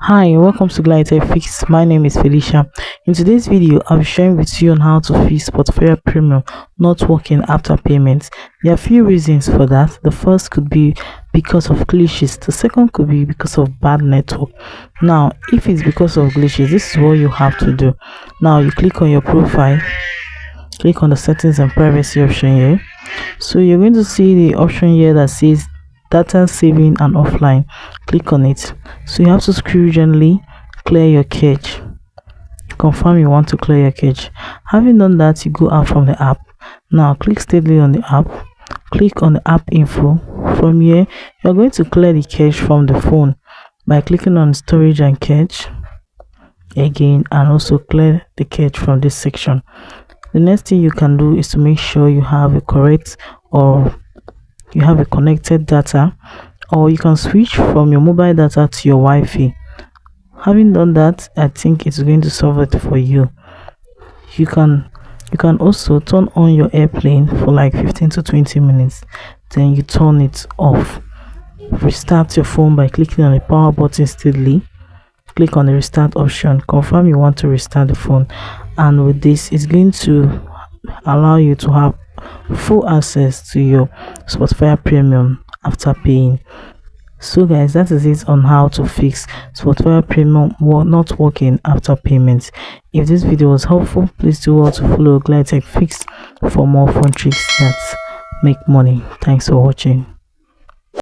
Hi, welcome to Glider Fix. My name is Felicia. In today's video, I'll be sharing with you on how to fix portfolio premium not working after payment. There are a few reasons for that. The first could be because of glitches. The second could be because of bad network. Now, if it's because of glitches, this is what you have to do. Now, you click on your profile, click on the settings and privacy option here. So you're going to see the option here that says data saving and offline. Click on it. So you have to scroll gently, clear your cache, confirm you want to clear your cache. Having done that, you go out from the app. Now click steadily on the app, click on the app info. From here, you're going to clear the cache from the phone by clicking on storage and cache again, and also clear the cache from this section. The next thing you can do is to make sure you have a correct or you have a connected data, or you can switch from your mobile data to your Wi-Fi. Having done that, I think it's going to solve it for you. You can also turn on your airplane for like 15 to 20 minutes, then you turn it off. Restart your phone by clicking on the power button steadily. Click on the restart option, confirm you want to restart the phone, and with this it's going to allow you to have full access to your Spotify premium after paying. So guys, that is it on how to fix Spotify premium not working after payment. If this video was helpful, please do well to follow Glide Tech Fix for more fun tricks that make money. Thanks for watching.